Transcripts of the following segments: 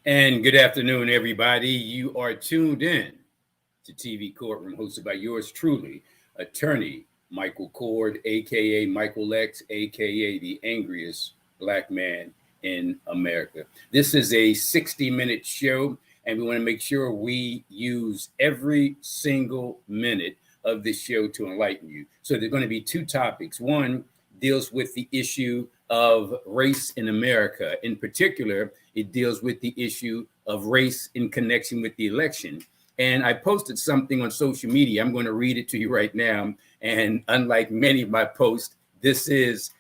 And good afternoon, everybody. You are tuned in to TV Courtroom, hosted by yours truly, attorney Michael Cord, aka Michael X, aka the angriest black man in America. This is a 60-minute show, and we want to make sure we use every single minute of this show to enlighten you. So there's going to be two topics. One deals with the issue of race in America. In particular, it deals with the issue of race in connection with the election. And I posted something on social media. I'm going to read it to you right now. And unlike many of my posts, this is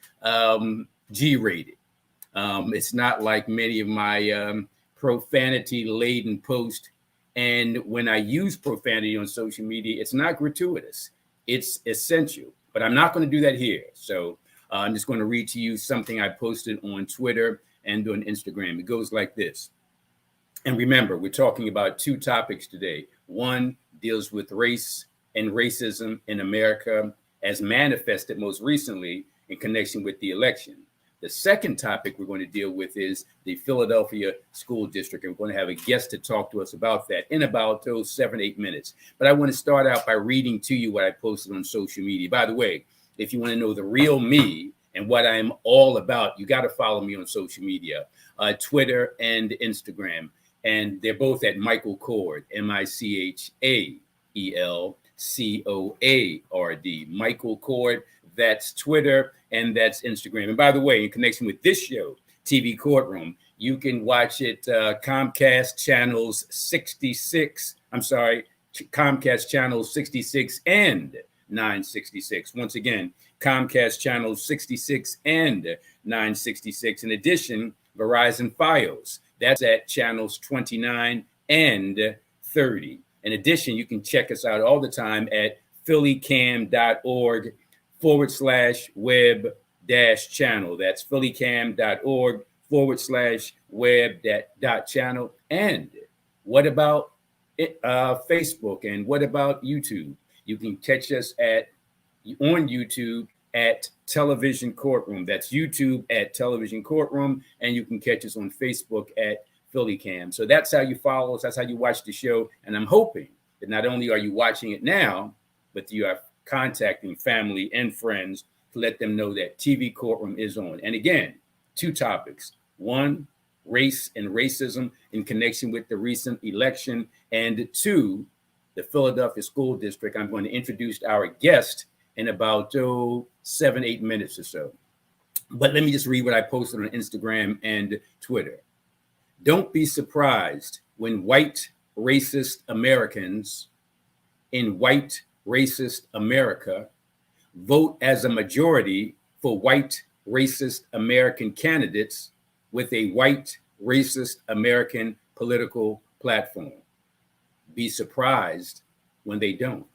G-rated. It's not like many of my profanity-laden posts. And when I use profanity on social media, it's not gratuitous. It's essential. But I'm not going to do that here. So I'm just going to read to you something I posted on Twitter and on Instagram. It goes like this. And remember, we're talking about two topics today. One deals with race and racism in America as manifested most recently in connection with the election. The second topic we're going to deal with is the Philadelphia School District. And we're going to have a guest to talk to us about that in about those 7-8 minutes. But I want to start out by reading to you what I posted on social media. By the way, if you want to know the real me and what I'm all about, you got to follow me on social media, Twitter and Instagram. And they're both at Michael Cord, MichaelCoard. Michael Cord, that's Twitter and that's Instagram. And by the way, in connection with this show, TV Courtroom, you can watch it Comcast channels 66. Comcast channels 66 and 966. Once again, Comcast channels 66 and 966. In addition, Verizon Fios. That's at channels 29 and 30. In addition, you can check us out all the time at phillycam.org/web-channel. That's phillycam.org/web-channel. And what about Facebook? And what about YouTube? You can catch us on YouTube at Television Courtroom. That's YouTube at Television Courtroom. And you can catch us on Facebook at PhillyCam. So that's how you follow us. That's how you watch the show. And I'm hoping that not only are you watching it now, but you are contacting family and friends to let them know that TV Courtroom is on. And again, two topics. One, race and racism in connection with the recent election. And two, the Philadelphia School District. I'm going to introduce our guest in about 7-8 minutes or so. But let me just read what I posted on Instagram and Twitter. Don't be surprised when white racist Americans in white racist America vote as a majority for white racist American candidates with a white racist American political platform. Be surprised when they don't.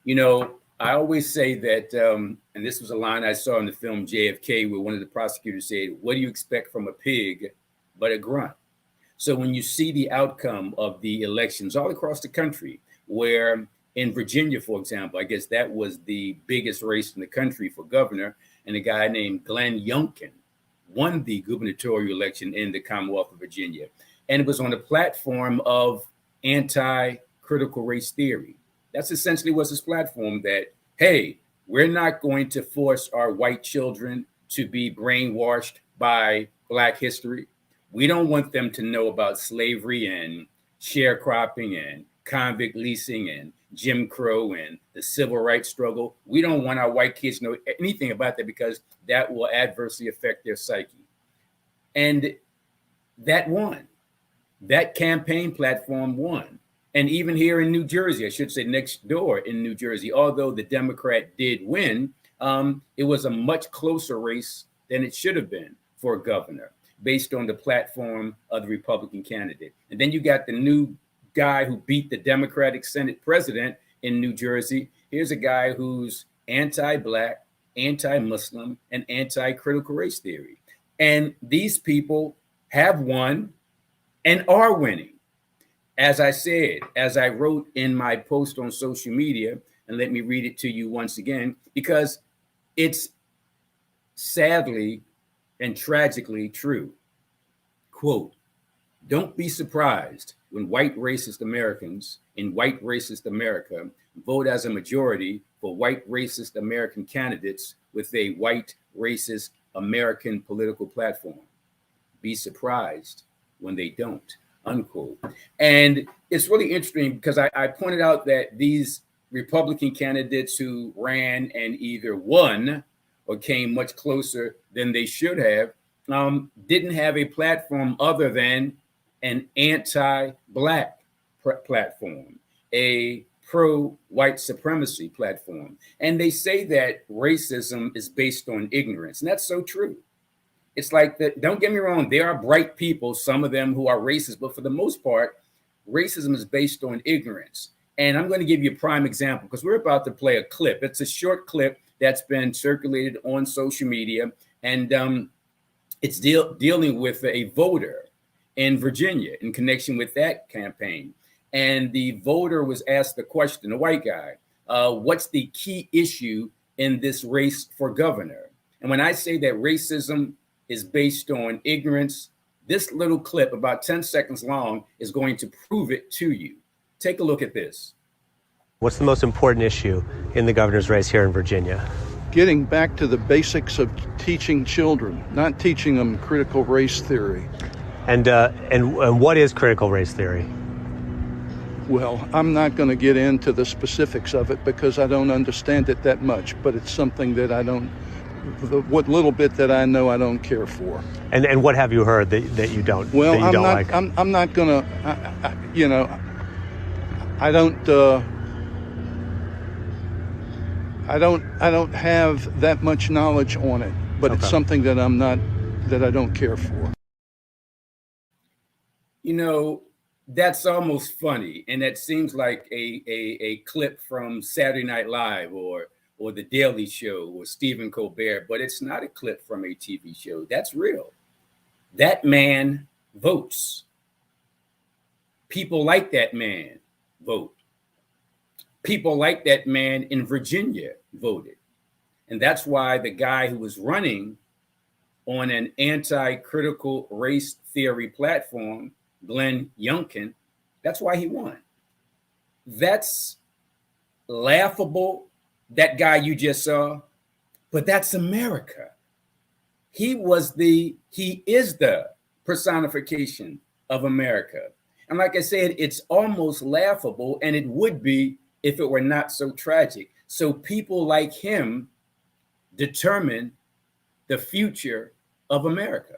You know, I always say that, and this was a line I saw in the film JFK, where one of the prosecutors said, "What do you expect from a pig but a grunt?" So when you see the outcome of the elections all across the country, where in Virginia, for example, I guess that was the biggest race in the country for governor, and a guy named Glenn Youngkin won the gubernatorial election in the Commonwealth of Virginia. And it was on a platform of anti-critical race theory. That's essentially was his platform, that, hey, we're not going to force our white children to be brainwashed by Black history. We don't want them to know about slavery and sharecropping and convict leasing and Jim Crow and the civil rights struggle. We don't want our white kids to know anything about that, because that will adversely affect their psyche. And that won. That campaign platform won. And even here in New Jersey, I should say next door in New Jersey, although the Democrat did win, it was a much closer race than it should have been for governor, based on the platform of the Republican candidate. And then you got the new guy who beat the Democratic Senate president in New Jersey. Here's a guy who's anti-Black, anti-Muslim, and anti-critical race theory. And these people have won and are winning. As I said, as I wrote in my post on social media, and let me read it to you once again, because it's sadly and tragically true. Quote, Don't be surprised when white racist Americans in white racist America vote as a majority for white racist American candidates with a white racist American political platform. Be surprised when they don't, unquote. And it's really interesting because I pointed out that these Republican candidates who ran and either won or came much closer than they should have didn't have a platform other than an anti-Black platform, a pro-white supremacy platform. And they say that racism is based on ignorance. And that's so true. It's like that. Don't get me wrong. There are bright people, some of them who are racist, but for the most part, racism is based on ignorance. And I'm going to give you a prime example because we're about to play a clip. It's a short clip that's been circulated on social media, and it's dealing with a voter in Virginia in connection with that campaign. And the voter was asked the question, a white guy, what's the key issue in this race for governor? And when I say that racism is based on ignorance, this little clip, about 10 seconds long, is going to prove it to you. Take a look at this. What's the most important issue in the governor's race here in Virginia? Getting back to the basics of teaching children, not teaching them critical race theory. And what is critical race theory? Well, I'm not going to get into the specifics of it because I don't understand it that much, but it's something that what little bit that I know, I don't care for. And what have you heard that you don't? Well, that you don't like? I'm not gonna. I don't have that much knowledge on it, but okay. It's something that I don't care for. You know, that's almost funny, and that seems like a clip from Saturday Night Live or The Daily Show or Stephen Colbert, but it's not a clip from a TV show. That's real. That man votes. People like that man vote. People like that man in Virginia voted. And that's why the guy who was running on an anti-critical race theory platform, Glenn Youngkin, that's why he won. That's laughable. That guy you just saw, but that's America. He is the personification of America. And like I said, it's almost laughable, and it would be if it were not so tragic. So people like him determine the future of America.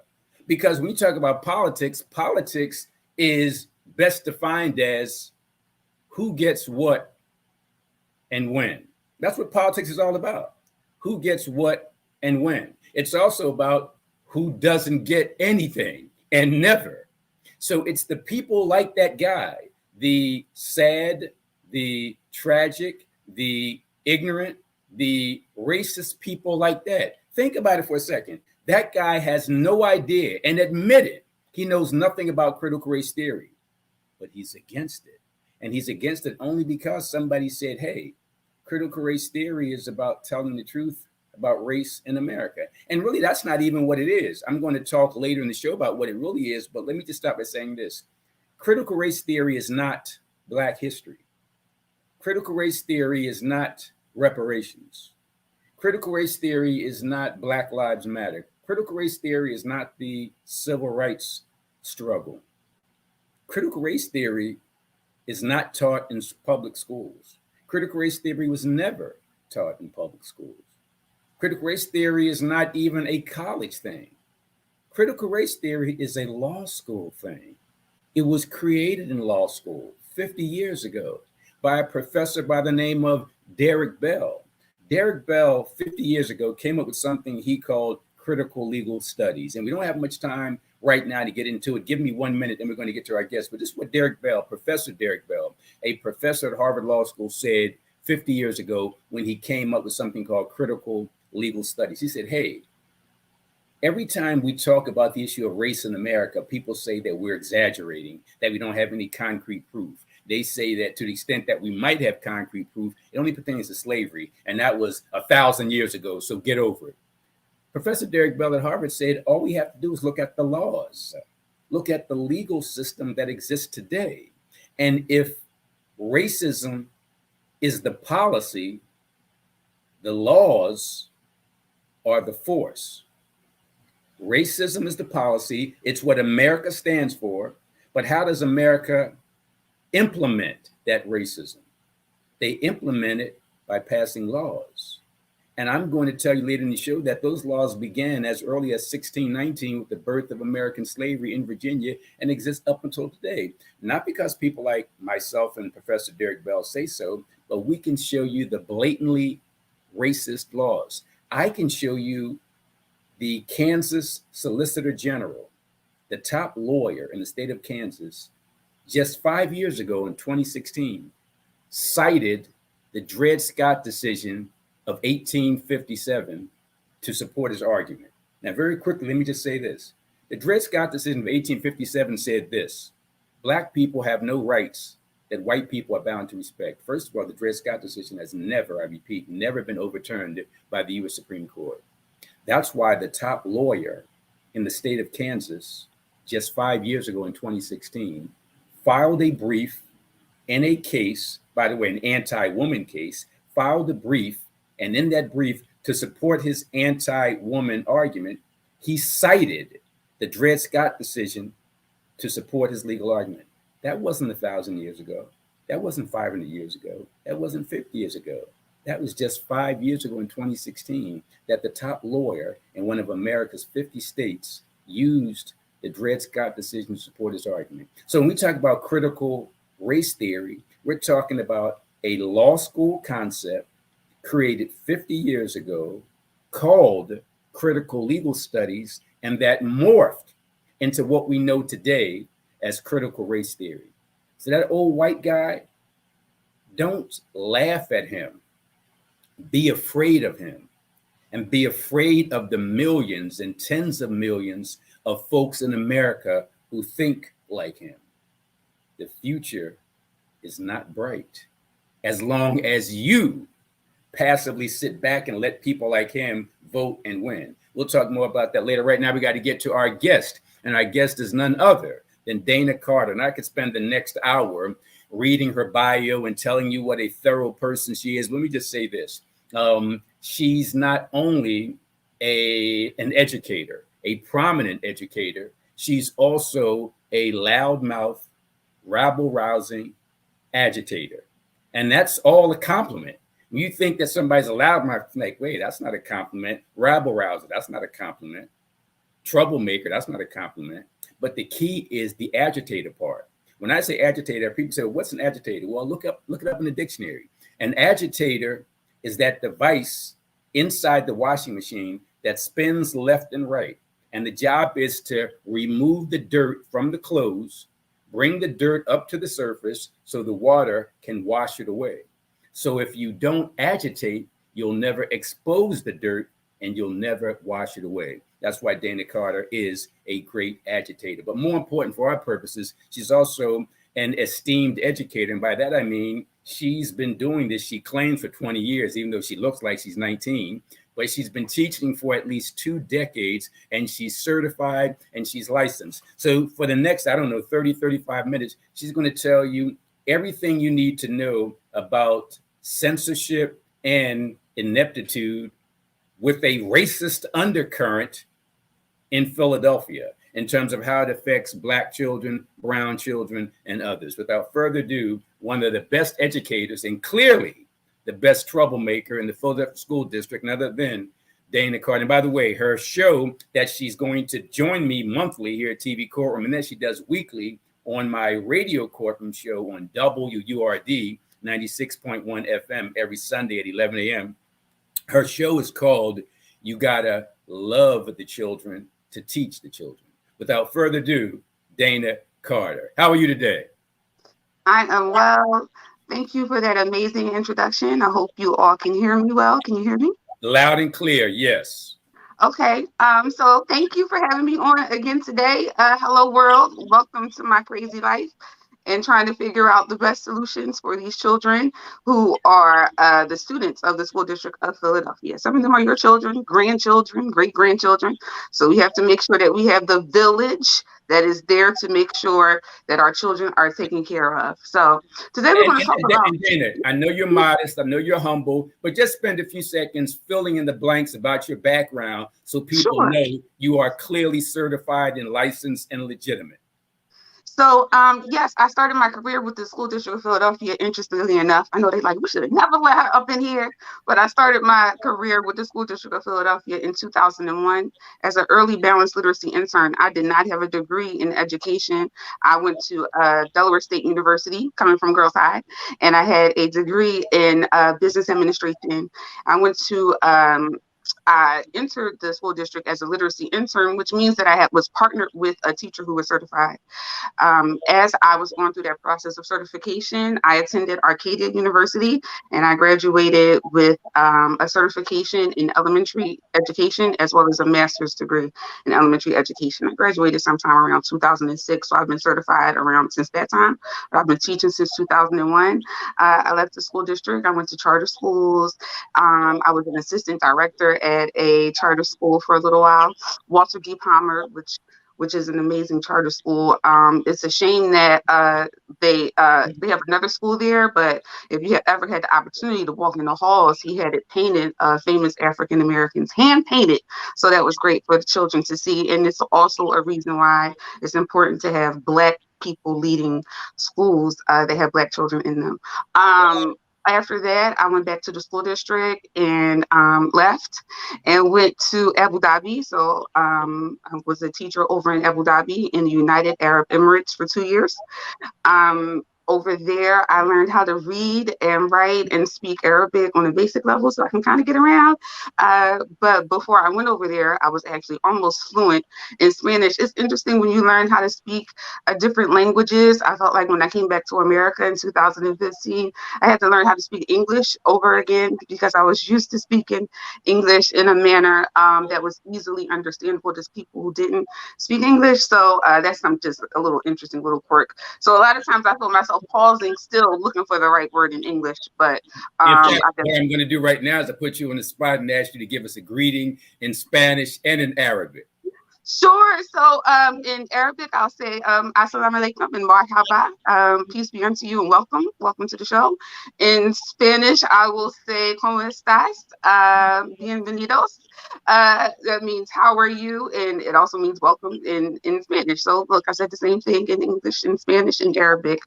Because when you talk about politics, politics is best defined as who gets what and when. That's what politics is all about. Who gets what and when. It's also about who doesn't get anything and never. So it's the people like that guy, the sad, the tragic, the ignorant, the racist people like that. Think about it for a second. That guy has no idea and admitted he knows nothing about critical race theory, but he's against it. And he's against it only because somebody said, hey, critical race theory is about telling the truth about race in America. And really, that's not even what it is. I'm going to talk later in the show about what it really is, but let me just stop by saying this. Critical race theory is not Black history. Critical race theory is not reparations. Critical race theory is not Black Lives Matter. Critical race theory is not the civil rights struggle. Critical race theory is not taught in public schools. Critical race theory was never taught in public schools. Critical race theory is not even a college thing. Critical race theory is a law school thing. It was created in law school 50 years ago by a professor by the name of Derek Bell. Derek Bell, 50 years ago, came up with something he called critical legal studies. And we don't have much time right now to get into it. Give me 1 minute and we're going to get to our guest. But this is what Derek Bell, Professor Derek Bell, a professor at Harvard Law School, said 50 years ago when he came up with something called critical legal studies. He said, hey, every time we talk about the issue of race in America, people say that we're exaggerating, that we don't have any concrete proof. They say that to the extent that we might have concrete proof, it only pertains to slavery. And that was 1,000 years ago. So get over it. Professor Derek Bell at Harvard said, all we have to do is look at the laws. look at the legal system that exists today. And if racism is the policy, the laws are the force. Racism is the policy. It's what America stands for. But how does America implement that racism? They implement it by passing laws. And I'm going to tell you later in the show that those laws began as early as 1619 with the birth of American slavery in Virginia and exist up until today. Not because people like myself and Professor Derek Bell say so, but we can show you the blatantly racist laws. I can show you the Kansas Solicitor General, the top lawyer in the state of Kansas, just 5 years ago in 2016, cited the Dred Scott decision of 1857 to support his argument. Now, very quickly, let me just say this. The Dred Scott decision of 1857 said this: Black people have no rights that white people are bound to respect. First of all, the Dred Scott decision has never, I repeat, never been overturned by the U.S. Supreme Court. That's why the top lawyer in the state of Kansas, just 5 years ago in 2016, filed a brief in a case, by the way, an anti-woman case, filed a brief, and in that brief, to support his anti-woman argument, he cited the Dred Scott decision to support his legal argument. That wasn't 1,000 years ago. That wasn't 500 years ago. That wasn't 50 years ago. That was just 5 years ago in 2016 that the top lawyer in one of America's 50 states used the Dred Scott decision to support his argument. So when we talk about critical race theory, we're talking about a law school concept created 50 years ago called critical legal studies, and that morphed into what we know today as critical race theory. So that old white guy, don't laugh at him. Be afraid of him, and be afraid of the millions and tens of millions of folks in America who think like him. The future is not bright as long as you passively sit back and let people like him vote and win. We'll talk more about that later. Right now, we got to get to our guest, and our guest is none other than Dana Carter. And I could spend the next hour reading her bio and telling you what a thorough person she is. Let me just say this. She's not only an educator, a prominent educator, she's also a loudmouth, rabble-rousing agitator. And that's all a compliment. When you think that somebody's a loudmouth, like, wait, that's not a compliment. Rabble-rouser, that's not a compliment. Troublemaker, that's not a compliment. But the key is the agitator part. When I say agitator, people say, what's an agitator? Well, look it up in the dictionary. An agitator is that device inside the washing machine that spins left and right. And the job is to remove the dirt from the clothes, bring the dirt up to the surface so the water can wash it away. So if you don't agitate, you'll never expose the dirt and you'll never wash it away. That's why Dana Carter is a great agitator. But more important for our purposes, she's also an esteemed educator. And by that, I mean, she's been doing this, she claims, for 20 years, even though she looks like she's 19. But she's been teaching for at least 2 decades, and she's certified and she's licensed. So for the next, 30, 35 minutes, she's going to tell you everything you need to know about censorship and ineptitude with a racist undercurrent in Philadelphia in terms of how it affects Black children, brown children, and others. Without further ado, one of the best educators and clearly the best troublemaker in the Philadelphia School District, none other than Dana Carter. And by the way, her show that she's going to join me monthly here at TV Courtroom, and then she does weekly on my radio courtroom show on WURD 96.1 FM every Sunday at 11 a.m. Her show is called You Gotta Love the Children to Teach the Children. Without further ado, Dana Carter. How are you today? I am well. Thank you for that amazing introduction. I hope you all can hear me well. Can you hear me? Loud and clear, yes. Okay. So thank you for having me on again today. Hello, world. Welcome to my crazy life. and trying to figure out the best solutions for these children who are the students of the school district of Philadelphia. Some of them are your children, grandchildren, great grandchildren. So we have to make sure that we have the village that is there to make sure that our children are taken care of. So today we're going to talk about. And Dana, I know you're modest, I know you're humble, but just spend a few seconds filling in the blanks about your background so people know you are clearly certified and licensed and legitimate. So, yes, I started my career with the School District of Philadelphia. Interestingly enough, I know they like, we should have never let her up in here, but I started my career with the School District of Philadelphia in 2001 as an early balanced literacy intern. I did not have a degree in education. I went to Delaware State University, coming from Girls High, and I had a degree in business administration. I went to I entered the school district as a literacy intern, which means that I was partnered with a teacher who was certified. As I was going through that process of certification, I attended Arcadia University and I graduated with a certification in elementary education as well as a master's degree in elementary education. I graduated sometime around 2006, so I've been certified around since that time. But I've been teaching since 2001. I left the school district. I went to charter schools. I was an assistant director at a charter school for a little while, Walter G. Palmer, which is an amazing charter school. It's a shame that they have another school there, but if you have ever had the opportunity to walk in the halls, he had it painted, famous African Americans, hand painted. So that was great for the children to see. And it's also a reason why it's important to have Black people leading schools that have Black children in them. After that, I went back to the school district and left and went to Abu Dhabi. So I was a teacher over in Abu Dhabi in the United Arab Emirates for 2 years. Over there, I learned how to read and write and speak Arabic on a basic level so I can kind of get around. But before I went over there, I was actually almost fluent in Spanish. It's interesting when you learn how to speak different languages. I felt like when I came back to America in 2015, I had to learn how to speak English over again because I was used to speaking English in a manner that was easily understandable to people who didn't speak English. So that's just a little interesting little quirk. So a lot of times I feel myself pausing, still looking for the right word in English. But what I'm going to do right now is I put you on the spot and ask you to give us a greeting in Spanish and in Arabic. Sure. So in Arabic, I'll say Assalamu alaikum and marhaba. Peace be unto you and welcome. Welcome to the show. In Spanish, I will say ¿Cómo estás? Bienvenidos. That means how are you? And it also means welcome in Spanish. So look, I said the same thing in English, in Spanish, and Arabic.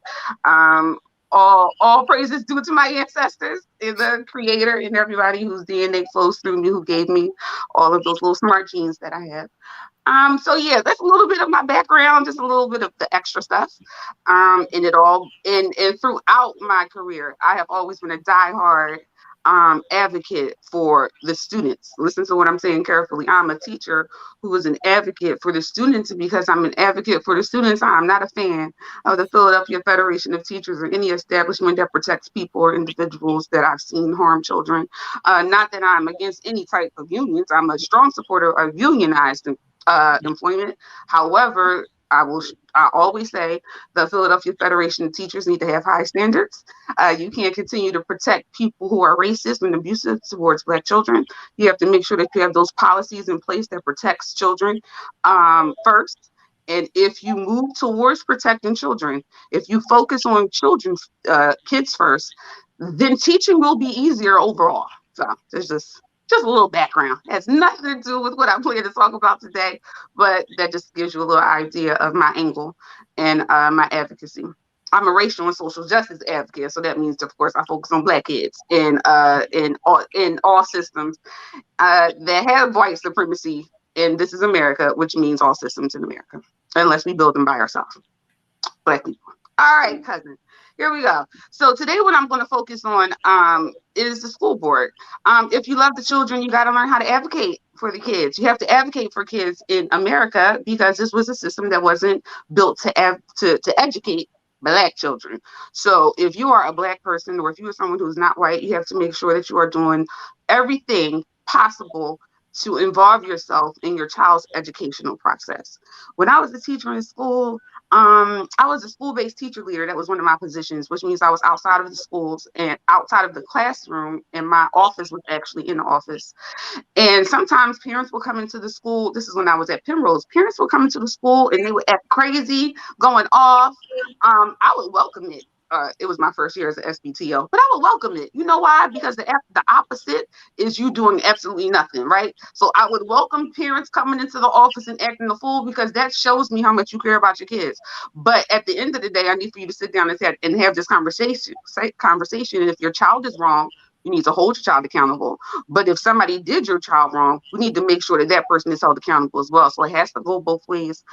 All praises due to my ancestors, and the creator and everybody whose DNA flows through me, who gave me all of those little smart genes that I have. So yeah, that's a little bit of my background, just a little bit of the extra stuff. And throughout my career, I have always been a diehard advocate for the students. Listen to what I'm saying carefully. I'm a teacher who is an advocate for the students, and because I'm an advocate for the students, I'm not a fan of the Philadelphia Federation of Teachers or any establishment that protects people or individuals that I've seen harm children. Not that I'm against any type of unions. I'm a strong supporter of unionized employment. However, I always say the Philadelphia Federation of Teachers need to have high standards. You can't continue to protect people who are racist and abusive towards Black children. You have to make sure that you have those policies in place that protects children first. And if you move towards protecting children, if you focus on children's kids first, then teaching will be easier overall. So there's just a little background. It has nothing to do with what I plan to talk about today, but that just gives you a little idea of my angle and my advocacy. I'm a racial and social justice advocate, so that means, of course, I focus on Black kids in all systems that have white supremacy, and this is America, which means all systems in America, unless we build them by ourselves. Black people. All right, cousin. Here we go. So today what I'm going to focus on is the school board. If you love the children, you got to learn how to advocate for the kids. You have to advocate for kids in America because this was a system that wasn't built to educate Black children. So if you are a Black person or if you are someone who's not white, you have to make sure that you are doing everything possible to involve yourself in your child's educational process. When I was a teacher in school, I was a school-based teacher leader. That was one of my positions, which means I was outside of the schools and outside of the classroom, and my office was actually in the office. And sometimes parents will come into the school. This is when I was at Penrose. Parents will come into the school and they would act crazy, going off. I would welcome it. It was my first year as an SBTO, but I would welcome it. You know why? Because the opposite is you doing absolutely nothing, right? So I would welcome parents coming into the office and acting a fool, because that shows me how much you care about your kids. But at the end of the day, I need for you to sit down and have this conversation. And if your child is wrong, you need to hold your child accountable. But if somebody did your child wrong, we need to make sure that that person is held accountable as well. So it has to go both ways.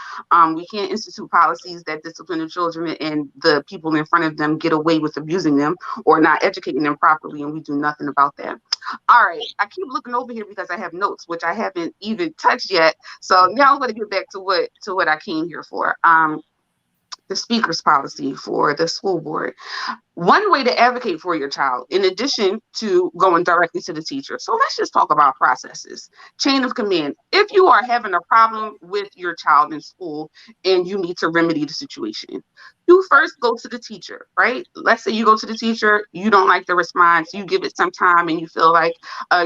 We can't institute policies that discipline the children and the people in front of them get away with abusing them or not educating them properly, and we do nothing about that. All right, I keep looking over here because I have notes, which I haven't even touched yet. So now I'm going to get back to what I came here for. The speaker's policy for the school board. One way to advocate for your child, in addition to going directly to the teacher. So let's just talk about processes. Chain of command. If you are having a problem with your child in school and you need to remedy the situation, you first go to the teacher, right? Let's say you go to the teacher, you don't like the response, you give it some time and you feel like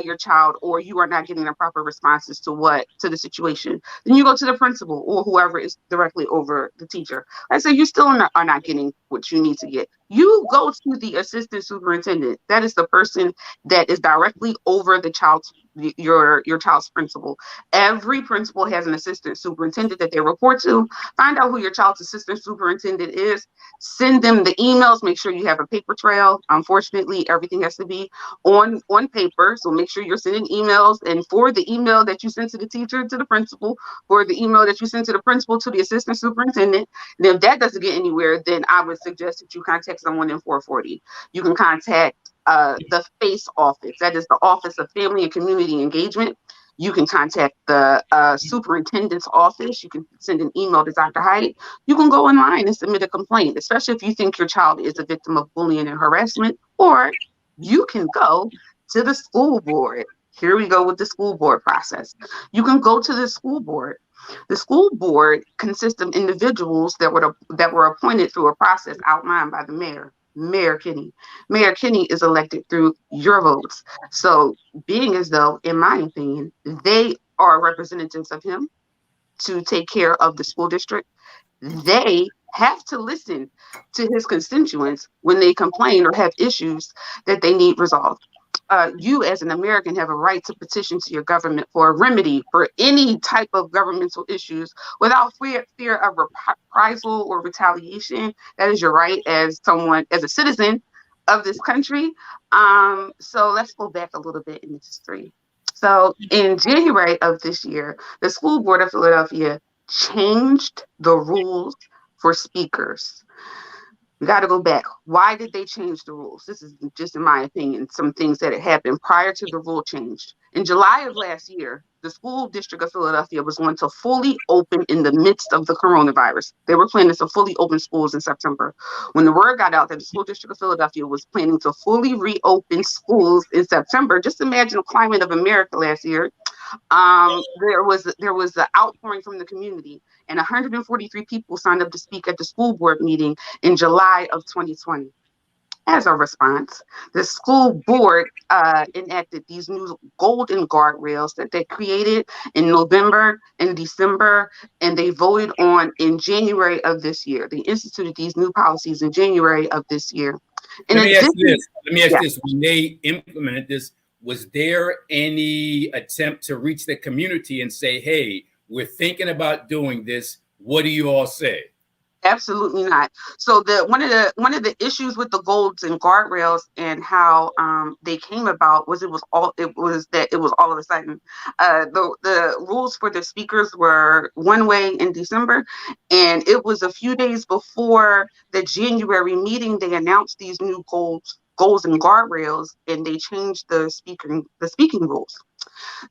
your child or you are not getting the proper responses to the situation. Then you go to the principal or whoever is directly over the teacher. Let's say you still are not getting what you need to get. You go to the assistant superintendent. That is the person that is directly over the your child's principal. Every principal has an assistant superintendent that they report to. Find out who your child's assistant superintendent is. Send them the emails. Make sure you have a paper trail. Unfortunately, everything has to be on paper. So make sure you're sending emails. And for the email that you send to the teacher, to the principal, for the email that you send to the principal, to the assistant superintendent. And if that doesn't get anywhere, then I would suggest that you contact someone in 440. You can contact the FACE office. That is the Office of Family and Community Engagement. You can contact the superintendent's office. You can send an email to Dr. Hyde. You can go online and submit a complaint, especially if you think your child is a victim of bullying and harassment. Or you can go to the school board. Here we go with the school board process. You can go to the school board. The school board consists of individuals that were appointed through a process outlined by the mayor. Mayor Kinney. Mayor Kinney is elected through your votes. So being as though, in my opinion, they are representatives of him to take care of the school district, they have to listen to his constituents when they complain or have issues that they need resolved. You as an American have a right to petition to your government for a remedy for any type of governmental issues without fear of reprisal or retaliation. That is your right as a citizen of this country. So let's go back a little bit in history. So in January of this year, the School Board of Philadelphia changed the rules for speakers. We got to go back. Why did they change the rules? This is just, in my opinion, some things that had happened prior to the rule change. In July of last year, the school district of Philadelphia was going to fully open in the midst of the coronavirus. They were planning to fully open schools in September. When the word got out that the school district of Philadelphia was planning to fully reopen schools in September, just imagine the climate of America last year. There was the outpouring from the community, and 143 people signed up to speak at the school board meeting in July of 2020. As a response, the school board enacted these new golden guardrails that they created in November and December, and they voted on in January of this year. They instituted these new policies in January of this year. Let me ask this. When they implemented this, was there any attempt to reach the community and say, hey, we're thinking about doing this. What do you all say? Absolutely not. So one of the issues with the golds and guardrails and how they came about was it was all of a sudden. The rules for the speakers were one way in December, and it was a few days before the January meeting they announced these new goals and guardrails, and they changed the speaking rules.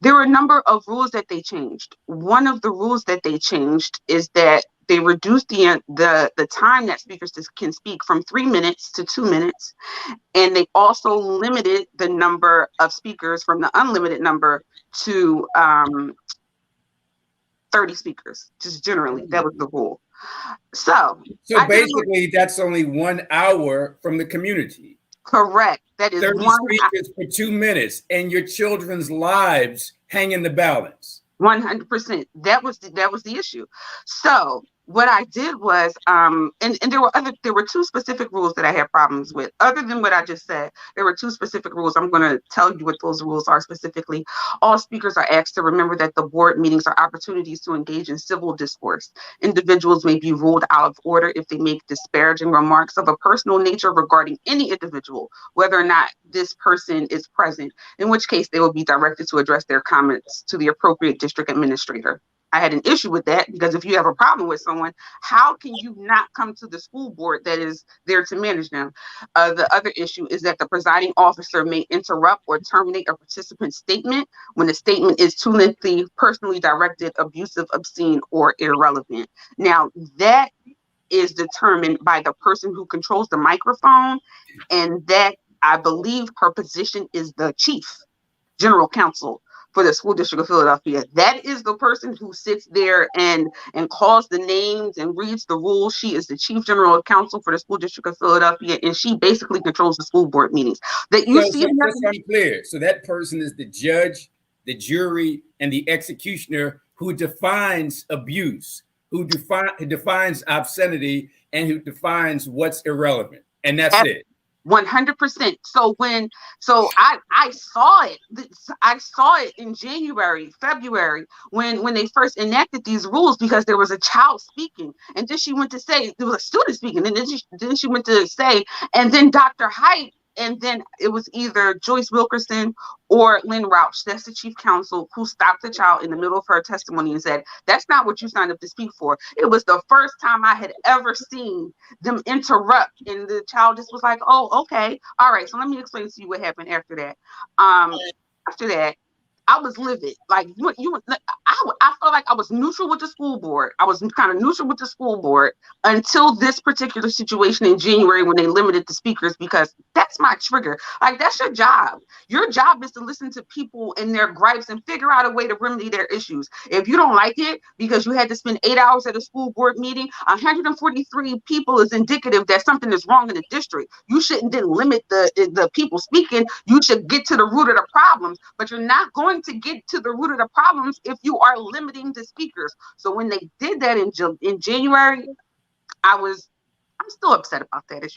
There were a number of rules that they changed. One of the rules that they changed is that they reduced the time that speakers can speak from 3 minutes to 2 minutes. And they also limited the number of speakers from the unlimited number to 30 speakers, just generally. That was the rule. So So basically, that's only 1 hour from the community. correct. That is 30 speakers for 2 minutes, and your children's lives hang in the balance. 100%. That was the issue. So what I did was, and there were two specific rules that I had problems with. Other than what I just said, there were two specific rules. I'm going to tell you what those rules are specifically. All speakers are asked to remember that the board meetings are opportunities to engage in civil discourse. Individuals may be ruled out of order if they make disparaging remarks of a personal nature regarding any individual, whether or not this person is present, in which case they will be directed to address their comments to the appropriate district administrator. I had an issue with that because if you have a problem with someone, how can you not come to the school board that is there to manage them? The other issue is that the presiding officer may interrupt or terminate a participant's statement when the statement is too lengthy, personally directed, abusive, obscene, or irrelevant. Now, that is determined by the person who controls the microphone, and that, I believe, her position is the chief general counsel for the school district of Philadelphia. That is the person who sits there and calls the names and reads the rules. She is the chief general counsel for the school district of Philadelphia, and she basically controls the school board meetings. That you see. Just so I'm clear. So that person is the judge, the jury, and the executioner who defines abuse, who defines obscenity, and who defines what's irrelevant. And that's it. 100%. So I saw it. I saw it in January, February, when they first enacted these rules, because there was a child speaking, and then she went to say there was a student speaking, and then she went to say, and then Dr. Height. And then it was either Joyce Wilkerson or Lynn Rauch, that's the chief counsel, who stopped the child in the middle of her testimony and said, that's not what you signed up to speak for. It was the first time I had ever seen them interrupt. And the child just was like, oh, okay. All right. So let me explain to you what happened after that. After that, I was livid. Like I felt like I was neutral with the school board. I was kind of neutral with the school board until this particular situation in January when they limited the speakers, because that's my trigger. Like, that's your job. Your job is to listen to people and their gripes and figure out a way to remedy their issues. If you don't like it because you had to spend 8 hours at a school board meeting, 143 people is indicative that something is wrong in the district. You shouldn't then limit the people speaking. You should get to the root of the problems, but you're not going to get to the root of the problems if you are limiting the speakers. So when they did that in January, I'm still upset about that. As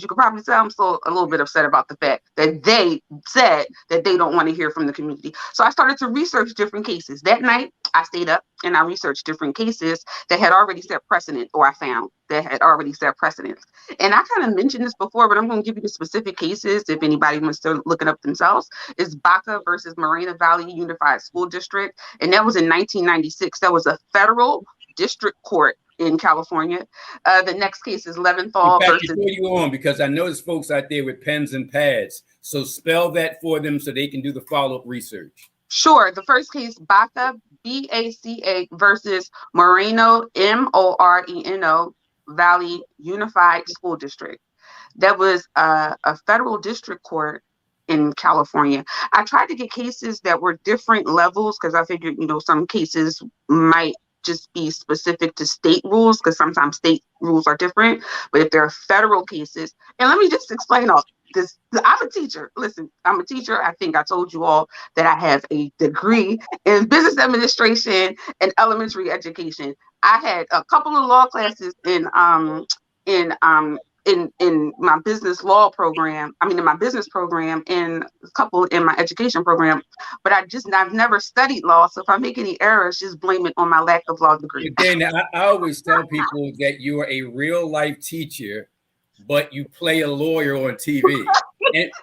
you can probably tell, I'm still a little bit upset about the fact that they said that they don't want to hear from the community. So I started to research different cases. That night, I stayed up and I researched different cases that had already set precedent, or I found that had already set precedents. And I kind of mentioned this before, but I'm going to give you the specific cases if anybody wants to look it up themselves. It's Baca versus Moreno Valley Unified School District. And that was in 1996. That was a federal district court in California. The next case is Leventhal versus. Before you go on, because I know there's folks out there with pens and pads, so spell that for them so they can do the follow-up research. Sure. The first case, Baca, BACA versus Moreno, MORENO Valley Unified School District. That was a federal district court in California. I tried to get cases that were different levels because I figured, some cases might just be specific to state rules, because sometimes state rules are different. But if there are federal cases, and let me just explain all this. I'm a teacher. Listen, I'm a teacher. I think I told you all that I have a degree in business administration and elementary education. I had a couple of law classes in my business law program, in my business program, and a couple in my education program, but I've never studied law. So if I make any errors, just blame it on my lack of law degree. Again, I always tell people that you are a real life teacher, but you play a lawyer on TV,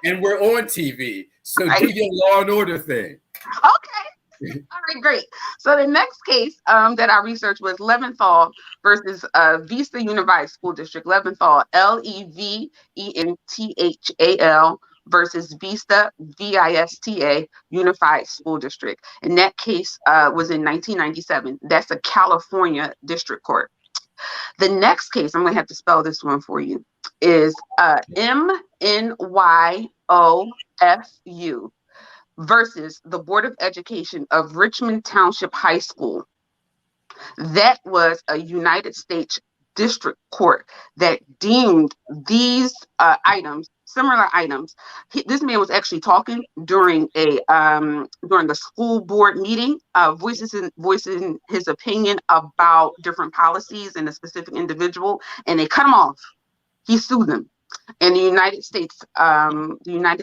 and we're on TV. So do your law and order thing. Okay. All right, great. So the next case that I researched was Leventhal versus Vista Unified School District. Leventhal, Leventhal versus Vista, VISTA Unified School District. And that case was in 1997. That's a California district court. The next case, I'm going to have to spell this one for you, is MNYOFU versus the Board of Education of Richmond Township High School. That was a United States District Court that deemed these items, similar items. This man was actually talking during the school board meeting, voicing his opinion about different policies and a specific individual, and they cut him off. He sued them. And the United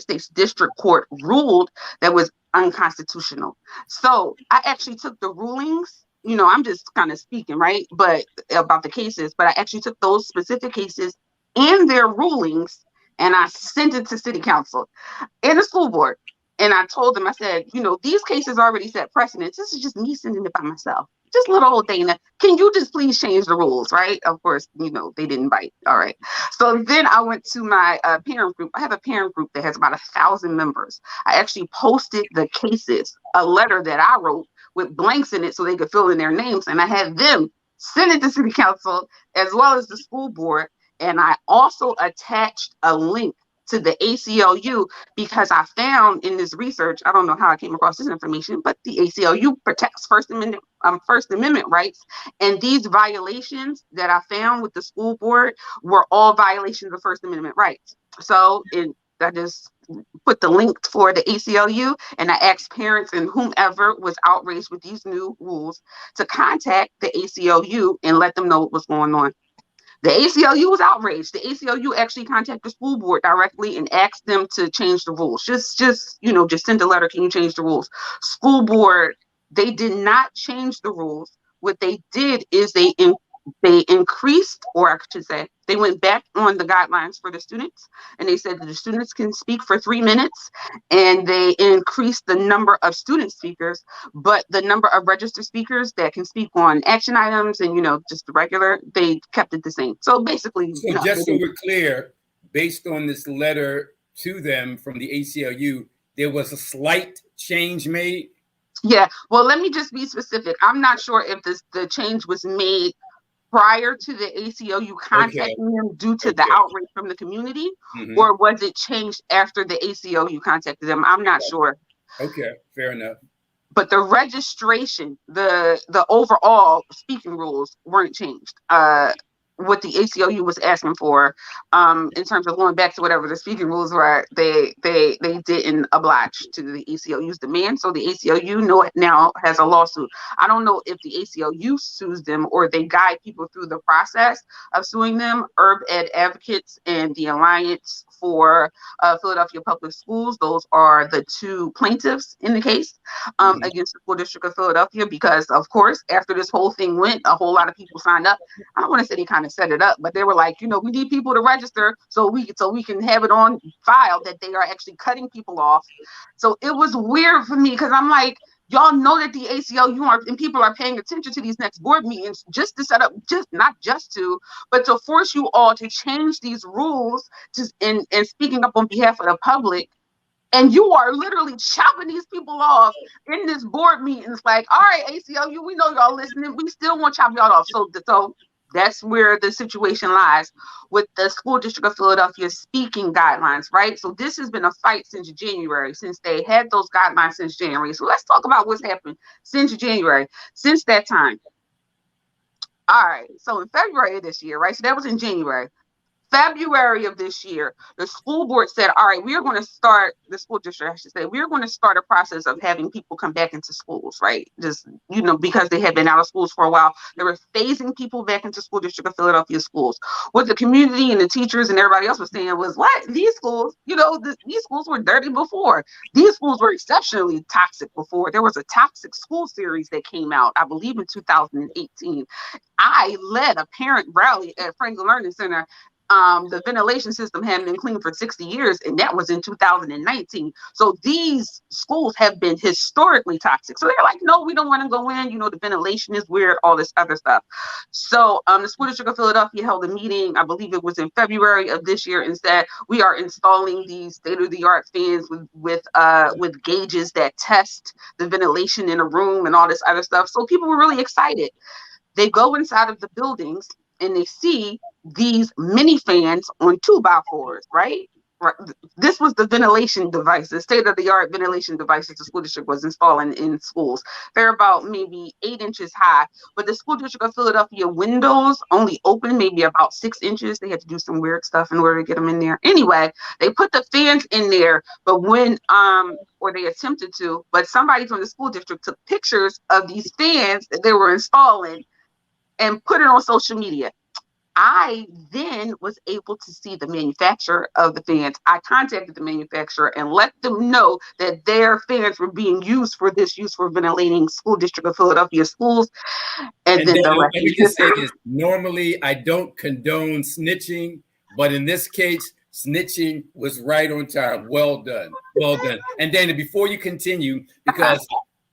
States District Court ruled that was unconstitutional. So I actually took the rulings. I'm just kind of speaking, right? But about the cases, but I actually took those specific cases and their rulings, and I sent it to City Council and the school board. And I told them, I said, these cases already set precedents. This is just me sending it by myself. Just little old Dana, can you just please change the rules, right? Of course, they didn't bite. All right. So then I went to my parent group. I have a parent group that has about 1,000 members. I actually posted the cases, a letter that I wrote with blanks in it so they could fill in their names. And I had them send it to City Council as well as the school board. And I also attached a link to the ACLU because I found in this research, I don't know how I came across this information, but the ACLU protects First Amendment rights. And these violations that I found with the school board were all violations of First Amendment rights. So I just put the link for the ACLU, and I asked parents and whomever was outraged with these new rules to contact the ACLU and let them know what was going on. The ACLU was outraged. The ACLU actually contacted the school board directly and asked them to change the rules. Just send a letter. Can you change the rules? School board, they did not change the rules. What they did is they increased, or I should say, they went back on the guidelines for the students, and they said that the students can speak for 3 minutes, and they increased the number of student speakers, but the number of registered speakers that can speak on action items and, just the regular, they kept it the same. So basically, so just so we're clear, based on this letter to them from the ACLU, there was a slight change made? Yeah, well, let me just be specific. I'm not sure if the change was made prior to the ACLU contacting them due to the outrage from the community, or was it changed after the ACLU contacted them? I'm not sure. Okay, fair enough. But the registration, the overall speaking rules weren't changed. What the ACLU was asking for, in terms of going back to whatever the speaking rules were, they didn't oblige to the ACLU's demand. So the ACLU now has a lawsuit. I don't know if the ACLU sues them or they guide people through the process of suing them. Herb Ed Advocates and the Alliance for Philadelphia Public Schools, those are the two plaintiffs in the case against the School District of Philadelphia, because of course, after this whole thing went, a whole lot of people signed up. I don't want to say they kind of set it up, but they were like, we need people to register so we can have it on file that they are actually cutting people off. So it was weird for me because I'm like, y'all know that the ACLU and people are paying attention to these next board meetings just to set up, but to force you all to change these rules and speaking up on behalf of the public. And you are literally chopping these people off in this board meetings. Like, all right, ACLU, we know y'all listening. We still want to chop y'all off. So that's where the situation lies with the School District of Philadelphia speaking guidelines, right? So this has been a fight since January, since they had those guidelines since January. So let's talk about what's happened since January, since that time. All right, so in February of this year, right? So that was in January. February of this year, the school board said, all right, we're going to start, the school district, I should say, we're going to start a process of having people come back into schools, right? Just, because they had been out of schools for a while, they were phasing people back into School District of Philadelphia schools. What the community and the teachers and everybody else was saying was, what? These schools, these schools were dirty before. These schools were exceptionally toxic before. There was a toxic school series that came out, I believe in 2018. I led a parent rally at Franklin Learning Center. The ventilation system hadn't been cleaned for 60 years, and that was in 2019. So these schools have been historically toxic. So they're like, no, we don't want to go in. The ventilation is weird, all this other stuff. So the School District of Philadelphia held a meeting, I believe it was in February of this year, and said, we are installing these state-of-the-art fans with gauges that test the ventilation in a room and all this other stuff. So people were really excited. They go inside of the buildings and they see these mini fans on 2x4s, right? Right. This was the ventilation device, the state-of-the-art ventilation devices the school district was installing in schools. They're about maybe 8 inches high, but the school district of Philadelphia windows only open maybe about 6 inches. They had to do some weird stuff in order to get them in there. Anyway, they put the fans in there, but when or they attempted to, but somebody from the school district took pictures of these fans that they were installing and put it on social media. I then was able to see the manufacturer of the fans. I contacted the manufacturer and let them know that their fans were being used for this use for ventilating school district of Philadelphia schools. And then the let rest me just say this. Normally, I don't condone snitching, but in this case, snitching was right on time. Well done. Well done. And Dana, before you continue, because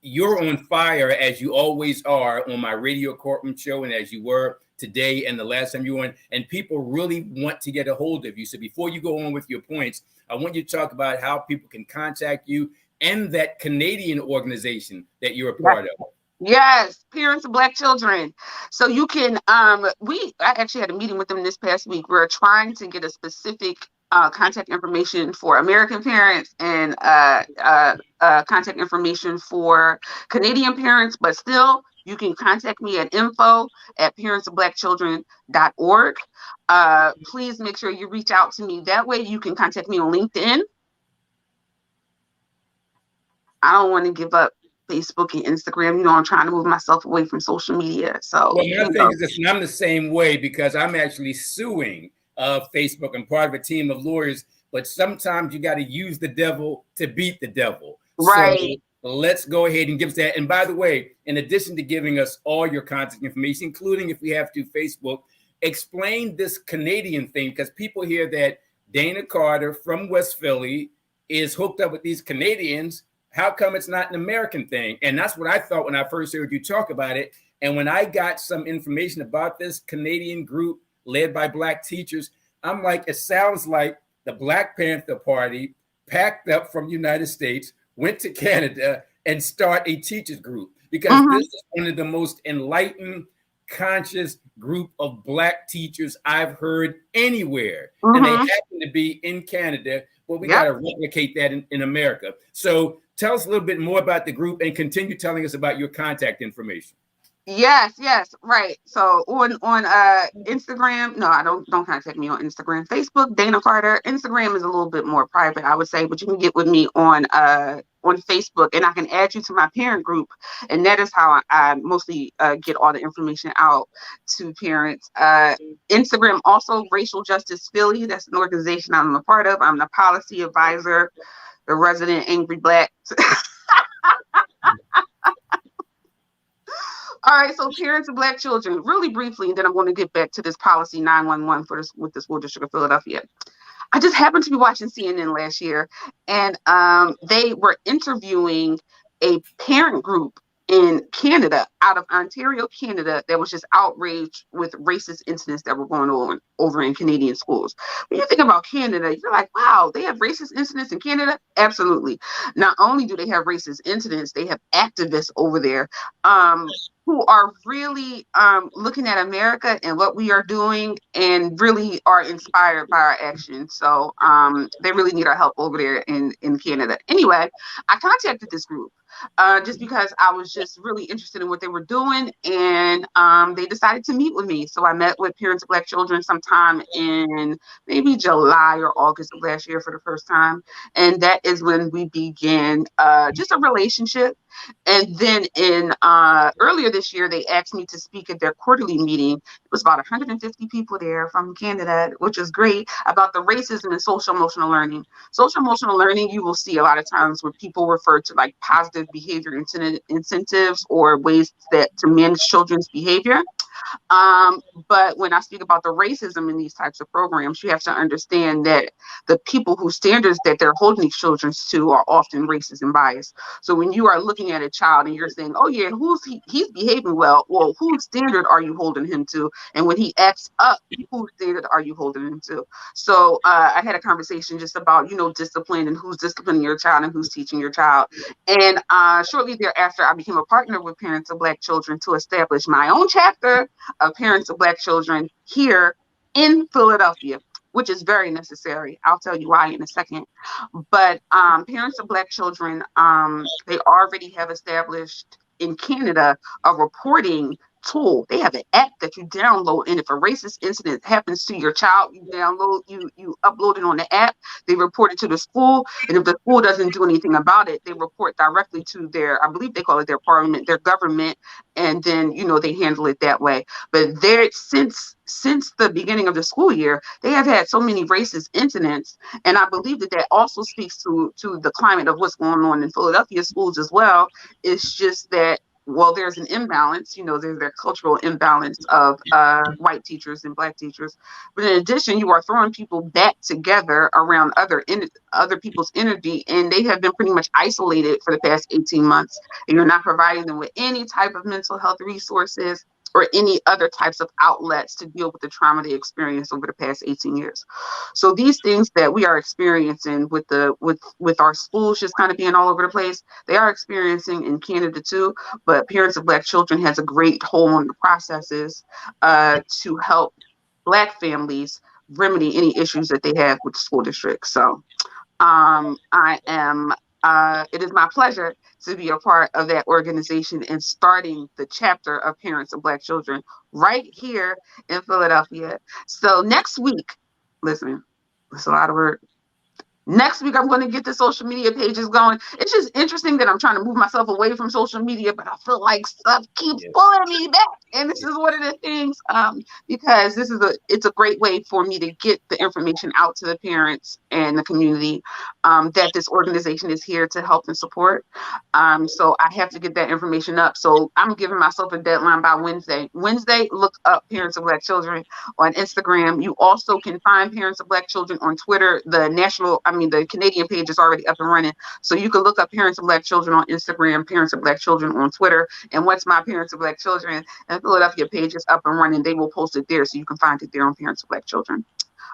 you're on fire as you always are on my radio courtroom show and as you were today and the last time you were on, and people really want to get a hold of you. So before you go on with your points, I want you to talk about how people can contact you and that Canadian organization that you're a part of. Yes, parents of Black children. So you can I actually had a meeting with them this past week. We're trying to get a specific contact information for American parents and contact information for Canadian parents, but still you can contact me at info@parentsofblackchildren.org. Please make sure you reach out to me. That way you can contact me on LinkedIn. I don't want to give up Facebook and Instagram. You know, I'm trying to move myself away from social media. So well, my thing is this, and I'm the same way because I'm actually suing Facebook. I'm part of a team of lawyers, but sometimes you got to use the devil to beat the devil. Right. So let's go ahead and give us that. And by the way, in addition to giving us all your contact information, including if we have to Facebook, explain this Canadian thing, because people hear that Dana Carter from West Philly is hooked up with these Canadians. How come it's not an American thing? And that's what I thought when I first heard you talk about it. And when I got some information about this Canadian group led by Black teachers, I'm like, it sounds like the Black Panther Party packed up from the United States, went to Canada and start a teachers group, because this is one of the most enlightened, conscious group of Black teachers I've heard anywhere. And they happen to be in Canada, but we got to replicate that in America. So tell us a little bit more about the group and continue telling us about your contact information. Yes, right. So on Instagram, no, I don't contact me on Instagram. Facebook, Dana Carter. Instagram is a little bit more private, I would say, but you can get with me on Facebook, and I can add you to my parent group, and that is how I mostly get all the information out to parents. Instagram also, Racial Justice Philly. That's an organization I'm a part of. I'm the policy advisor, the resident angry Black. All right, so parents of Black children, really briefly, and then I'm going to get back to this policy 911 with the School District of Philadelphia. I just happened to be watching CNN last year, and they were interviewing a parent group in Canada, out of Ontario, Canada, that was just outraged with racist incidents that were going on over in Canadian schools. When you think about Canada, you're like, wow, they have racist incidents in Canada? Absolutely. Not only do they have racist incidents, they have activists over there who are really looking at America and what we are doing and really are inspired by our actions. So they really need our help over there in Canada. Anyway, I contacted this group just because I was just really interested in what they were doing, and they decided to meet with me. So I met with parents of Black children sometime in maybe July or August of last year for the first time. And that is when we began just a relationship. And then in earlier this year, they asked me to speak at their quarterly meeting. It was about 150 people there from Canada, which is great, about the racism and social emotional learning. Social emotional learning, you will see a lot of times where people refer to like positive behavior incentives or ways that to manage children's behavior. But when I speak about the racism in these types of programs, you have to understand that the people whose standards that they're holding these children to are often racist and biased. So when you are looking at a child and you're saying, oh yeah, he's behaving well, whose standard are you holding him to? And when he acts up, whose standard are you holding him to? So I had a conversation just about, discipline and who's disciplining your child and who's teaching your child. And shortly thereafter, I became a partner with Parents of Black Children to establish my own chapter of Parents of Black Children here in Philadelphia. which is very necessary. I'll tell you why in a second. But parents of Black children, they already have established in Canada a reporting tool. They have an app that you download, and if a racist incident happens to your child, you upload it on the app. They report it to the school, and if the school doesn't do anything about it, they report directly to their, I believe they call it their parliament, their government, and then they handle it that way. But there, since the beginning of the school year, they have had so many racist incidents, and I believe that also speaks to the climate of what's going on in Philadelphia schools as well. It's just that, well, there's an imbalance, there's their cultural imbalance of white teachers and Black teachers. But in addition, you are throwing people back together around other people's energy, and they have been pretty much isolated for the past 18 months. And you're not providing them with any type of mental health resources or any other types of outlets to deal with the trauma they experienced over the past 18 years. So these things that we are experiencing with our schools just kind of being all over the place, they are experiencing in Canada too. But Parents of Black Children has a great hold on the processes to help Black families remedy any issues that they have with the school district. So it is my pleasure to be a part of that organization and starting the chapter of Parents of Black Children right here in Philadelphia. So next week, listen, that's a lot of work. Next week, I'm going to get the social media pages going. It's just interesting that I'm trying to move myself away from social media, but I feel like stuff keeps pulling me back. And this is one of the things, because it's a great way for me to get the information out to the parents and the community that this organization is here to help and support. So I have to get that information up. So I'm giving myself a deadline by Wednesday. Look up Parents of Black Children on Instagram. You also can find Parents of Black Children on Twitter. The Canadian page is already up and running. So you can look up Parents of Black Children on Instagram, Parents of Black Children on Twitter. And once my Parents of Black Children and Philadelphia page is up and running, they will post it there. So you can find it there on Parents of Black Children.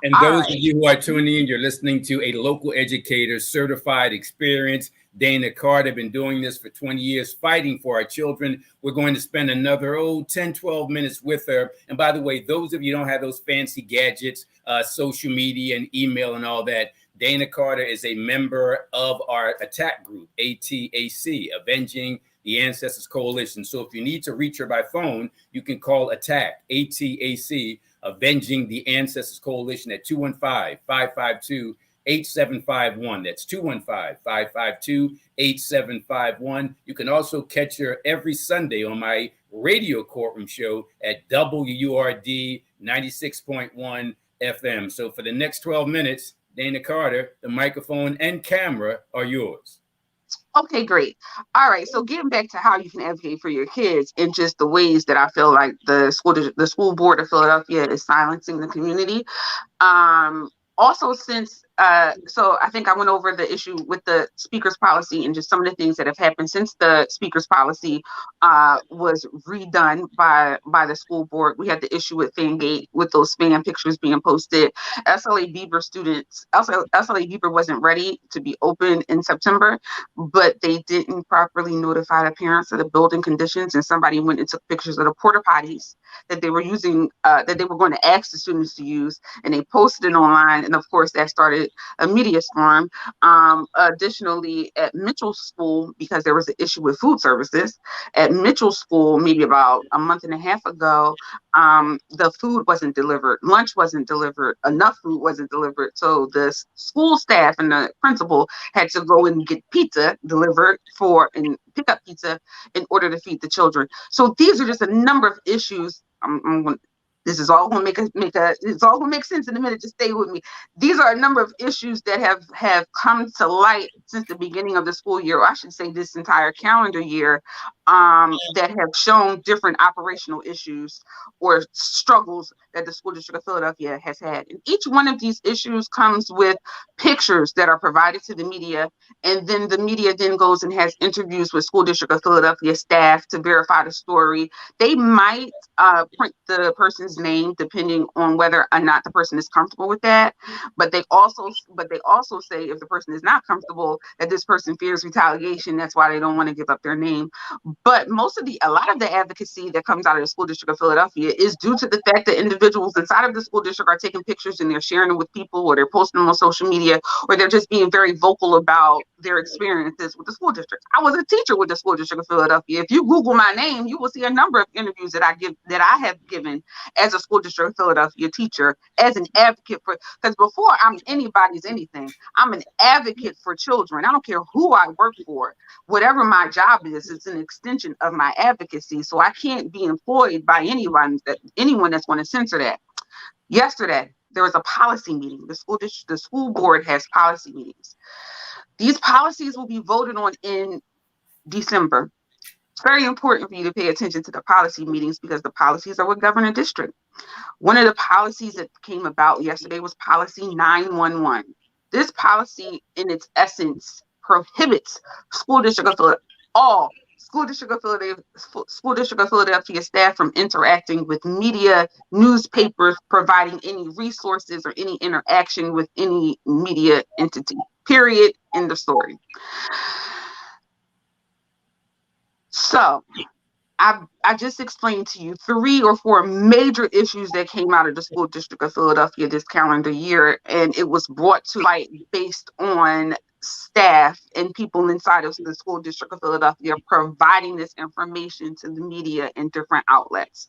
And those of you who are tuning in, you're listening to a local educator, certified experience. Dana Carter, been doing this for 20 years, fighting for our children. We're going to spend another 10, 12 minutes with her. And by the way, those of you who don't have those fancy gadgets, social media and email and all that, Dana Carter is a member of our attack group, ATAC, Avenging the Ancestors Coalition. So if you need to reach her by phone, you can call ATTAC, ATAC, Avenging the Ancestors Coalition at 215-552-8751. That's 215-552-8751. You can also catch her every Sunday on my radio courtroom show at WURD 96.1 FM. So for the next 12 minutes, Dana Carter, the microphone and camera are yours. Okay, great. All right. So getting back to how you can advocate for your kids and just the ways that I feel like the school board of Philadelphia is silencing the community. Also, since so I think I went over the issue with the speaker's policy and just some of the things that have happened since the speaker's policy was redone by the school board. We had the issue with Fangate, with those spam pictures being posted. SLA Beaver wasn't ready to be open in September, but they didn't properly notify the parents of the building conditions, and somebody went and took pictures of the porta potties that they were using, that they were going to ask the students to use, and they posted it online, and of course that started a media storm. Additionally, at Mitchell School, because there was an issue with food services, at Mitchell School, maybe about a month and a half ago, the food wasn't delivered, lunch wasn't delivered, enough food wasn't delivered. So the school staff and the principal had to go and get pizza delivered and pick up pizza in order to feed the children. So these are just a number of issues. This is all going to it's all going to make sense in a minute. Just stay with me. These are a number of issues that have come to light since the beginning of the school year, or I should say this entire calendar year, that have shown different operational issues or struggles that the school district of Philadelphia has had. And each one of these issues comes with pictures that are provided to the media, and then the media then goes and has interviews with school district of Philadelphia staff to verify the story. They might print the person's name depending on whether or not the person is comfortable with that, but they also say if the person is not comfortable, that this person fears retaliation, that's why they don't want to give up their name. But a lot of the advocacy that comes out of the school district of Philadelphia is due to the fact that individuals inside of the school district are taking pictures and they're sharing them with people, or they're posting them on social media, or they're just being very vocal about their experiences with the school district. I was a teacher with the school district of Philadelphia. If you Google my name, you will see a number of interviews that I have given as a school district of Philadelphia teacher, as an advocate for, because before I'm anybody's anything, I'm an advocate for children. I don't care who I work for. Whatever my job is, it's an extension of my advocacy. So I can't be employed by anyone that's going to censor that. Yesterday, there was a policy meeting. The school board has policy meetings. These policies will be voted on in December. It's very important for you to pay attention to the policy meetings, because the policies are what govern a district. One of the policies that came about yesterday was policy 911. This policy, in its essence, prohibits school district of Philadelphia staff from interacting with media, newspapers, providing any resources or any interaction with any media entity. Period. End of story. So I just explained to you 3 or 4 major issues that came out of the school district of Philadelphia this calendar year, and it was brought to light based on staff and people inside of the school district of Philadelphia providing this information to the media and different outlets.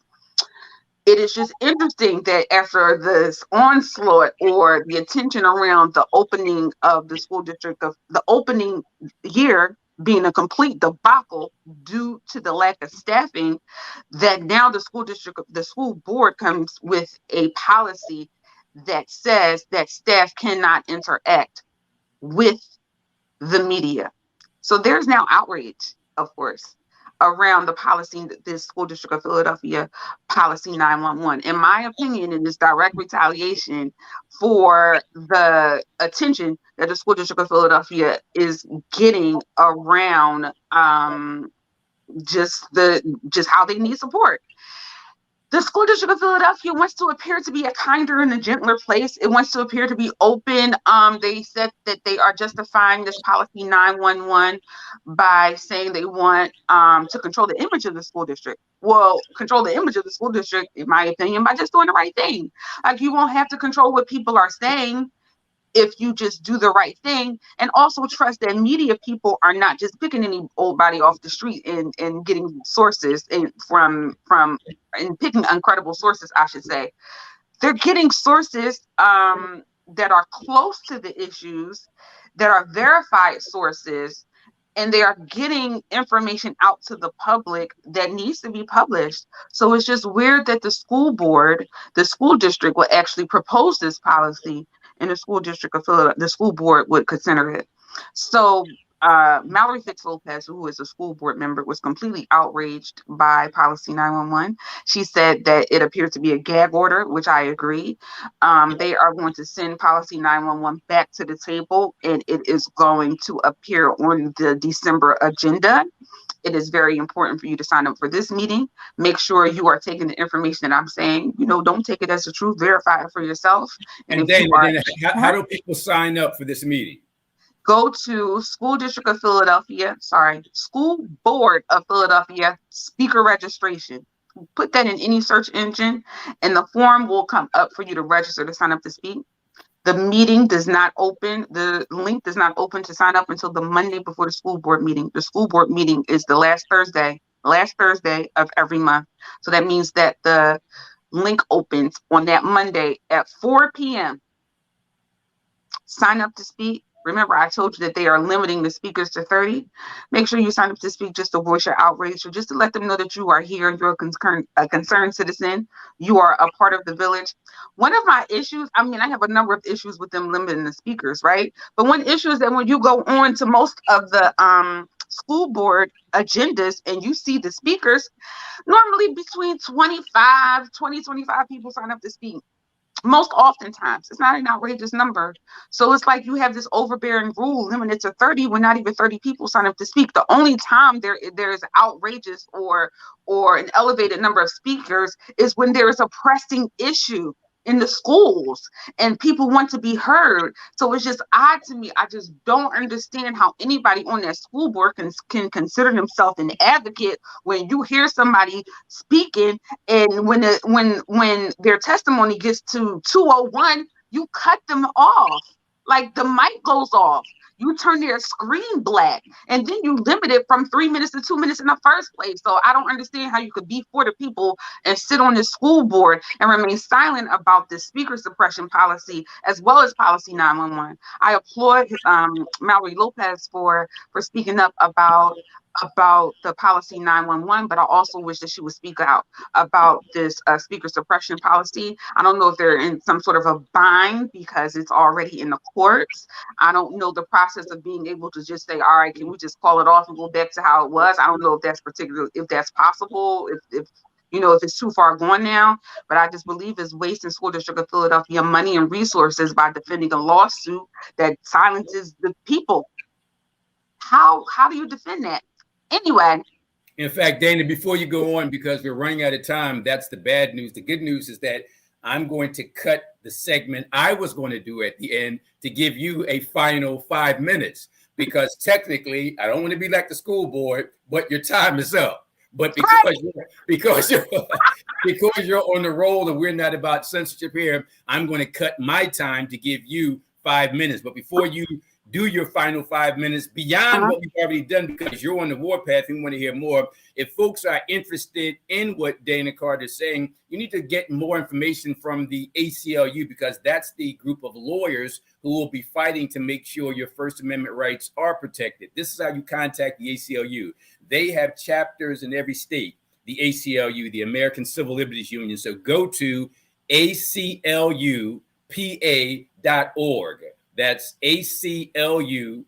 It is just interesting that after this onslaught, or the attention around the opening of the school district, of the opening year being a complete debacle due to the lack of staffing, that now the school board comes with a policy that says that staff cannot interact with the media. So there's now outrage, of course, around the policy, this school district of Philadelphia policy 911. In my opinion, it is direct retaliation for the attention that the school district of Philadelphia is getting around just how they need support. The school district of Philadelphia wants to appear to be a kinder and a gentler place. It wants to appear to be open. They said that they are justifying this policy 911 by saying they want to control the image of the school district. Well, control the image of the school district, in my opinion, by just doing the right thing. Like, you won't have to control what people are saying if you just do the right thing, and also trust that media people are not just picking any old body off the street and getting sources from picking uncredible sources, I should say. They're getting sources that are close to the issues, that are verified sources, and they are getting information out to the public that needs to be published. So it's just weird that the school district would actually propose this policy, and the school district of Philadelphia, the school board would consider it. So Mallory Fitz Lopez, who is a school board member, was completely outraged by policy 911. She said that it appears to be a gag order, which I agree. They are going to send policy 911 back to the table, and it is going to appear on the December agenda. It is very important for you to sign up for this meeting. Make sure you are taking the information that I'm saying. Don't take it as the truth. Verify it for yourself. And how do people sign up for this meeting? Go to School Board of Philadelphia speaker registration. Put that in any search engine, and the form will come up for you to register to sign up to speak. The meeting does not open. The link does not open to sign up until the Monday before the school board meeting. The school board meeting is the last Thursday of every month. So that means that the link opens on that Monday at 4 p.m. Sign up to speak. Remember, I told you that they are limiting the speakers to 30. Make sure you sign up to speak just to voice your outrage, or just to let them know that you are here and you're a concerned citizen. You are a part of the village. One of my issues, I have a number of issues with them limiting the speakers, right? But one issue is that when you go on to most of the school board agendas and you see the speakers, normally between 20, 25 people sign up to speak. Most oftentimes, it's not an outrageous number. So it's like you have this overbearing rule limited to 30 when not even 30 people sign up to speak. The only time there is outrageous or an elevated number of speakers is when there is a pressing issue in the schools, and people want to be heard. So it's just odd to me. I just don't understand how anybody on that school board can consider themselves an advocate when you hear somebody speaking, and when their testimony gets to 201, you cut them off. Like the mic goes off. You turn their screen black, and then you limit it from 3 minutes to 2 minutes in the first place. So I don't understand how you could be for the people and sit on the school board and remain silent about this speaker suppression policy as well as policy 911. I applaud Mallory Lopez for speaking up about the policy 911, but I also wish that she would speak out about this speaker suppression policy. I don't know if they're in some sort of a bind because it's already in the courts. I don't know the process of being able to just say, all right, can we just call it off and go back to how it was? I don't know if that's possible, if it's too far gone now, but I just believe it's wasting School District of Philadelphia money and resources by defending a lawsuit that silences the people. How do you defend that? Anyway. In fact, Dana, before you go on, because we're running out of time, that's the bad news. The good news is that I'm going to cut the segment I was going to do at the end to give you a final 5 minutes, because technically, I don't want to be like the school board, but your time is up. But because you're on the roll and we're not about censorship here, I'm going to cut my time to give you 5 minutes. But before you do your final 5 minutes beyond what we've already done, because you're on the warpath and we want to hear more. If folks are interested in what Dana Carter is saying, you need to get more information from the ACLU, because that's the group of lawyers who will be fighting to make sure your First Amendment rights are protected. This is how you contact the ACLU. They have chapters in every state, the ACLU, the American Civil Liberties Union. So go to aclupa.org. That's aclupa.org.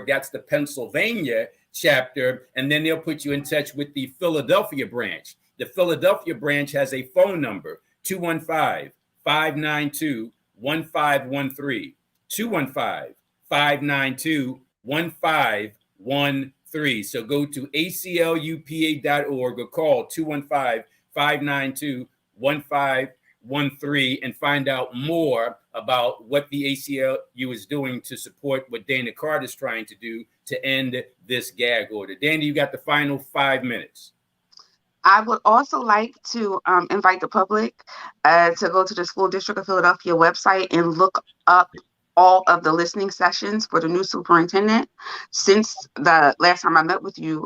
That's the Pennsylvania chapter. And then they'll put you in touch with the Philadelphia branch. The Philadelphia branch has a phone number, 215-592-1513. 215-592-1513. So go to aclupa.org or call 215-592-1513 and find out more about what the ACLU is doing to support what Dana Carter is trying to do to end this gag order. Dana, you got the final 5 minutes. I would also like to invite the public to go to the School District of Philadelphia website and look up all of the listening sessions for the new superintendent. Since the last time I met with you,